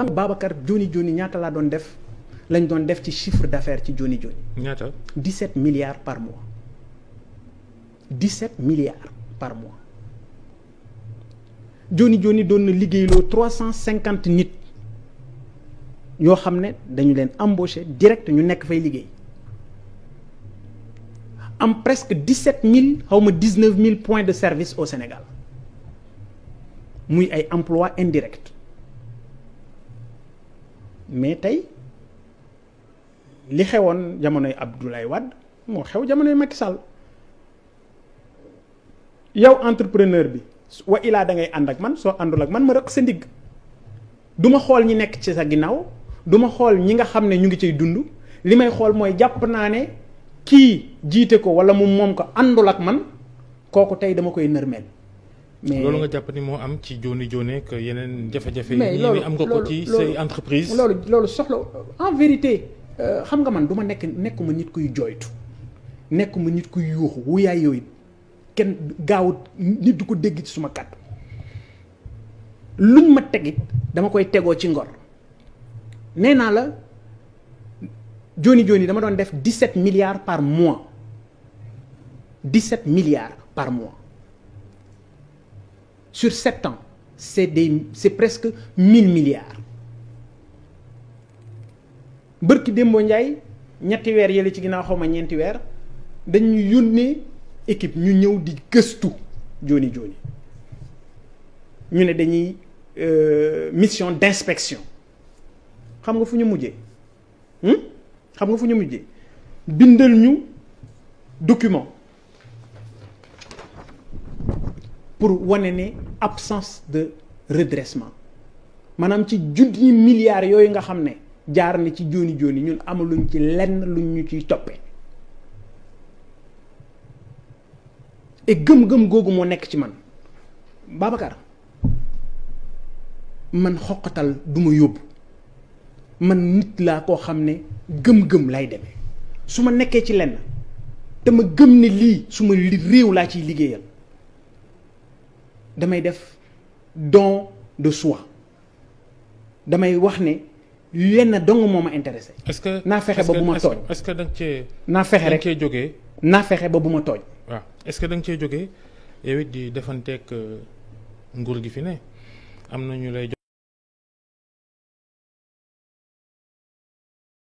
xam nga Babacar Joni Joni ñaata laa doon def lañ doon def ci chiffre d'affaires ci Joni Joni. ñaata 17 milliards par mois 17 milliards par mois Joni Joni doon na liggéeyloo 350 nit yoo xam ne dañu leen embaucher direct ñu nekk fay liggéey am presque 17 000 xaw ma 19 000 points de service au Sénégal muy ay emploi indirect mais tey li xewoon jamonoy Abdoulaye Wade moo xew jamonoy Macky Sall yow entrepreneur bi wa ilaa da ngay ànd ak man soo àndul ak man ma rëq sa ndigg du ma xool ñi nekk ci sa ginnaaw du ma xool ñi nga xam ne ñu ngi cay dund li may xool mooy jàpp naa ne kii jiite ko wala moom ko àndul ak man kooku tey dama koy nërmeel. mais loolu nga jàpp ni moo am ci Joni Joni ak yeneen jafe-jafe. mais loolu am nga ko ci say entreprise. loolu soxla en vérité xam nga man du ma nekkuma nit kuy jooytu nekkuma nit kuy yuuxu wuyaay yooyu kenn gaawut nit du ko dégg ci suma kàddu luñ ma tegit dama koy tegoo ci ngor nee naa la Joni Joni dama doon def 17 milliards par mois 17 milliards par mois sur 7 ans c'est presque 1000 milliards bërki Dembo Ndiaye ñetti weer yële ci ginnaaw xaw ma ñeenti weer dañu yónnee équipe ñu ñëw di gëstu Joni Joni ñu ne dañuy mission d'inspection xam nga fu ñu mujjee bindal ñu document pour wane ne absence de redressement maanaam ci junni milliards yooyu nga xam ne jaar na ci Joni Joni ñun amaluñ ci lenn luñ ñu ciy toppee et gëm-gëm googu moo nekk ci man Babacar man xoqatal du ma yóbbu man nit laa koo xam ne gëm-gëm lay demee su ma nekkee ci lenn te ma gëm ne lii su ma réew laa ciy liggéeyal damay def don de soi damay wax ne lenn dong moo ma intéressé. est-ce que naa fexe ba bu ma tooñ. est-ce que da nga cee. naa fexe rek cee jógee. naa fexe ba bu ma tooñ. waaw est-ce que da nga cee jógee yow it di defanteeg nguur gi fi ne am na ñu lay.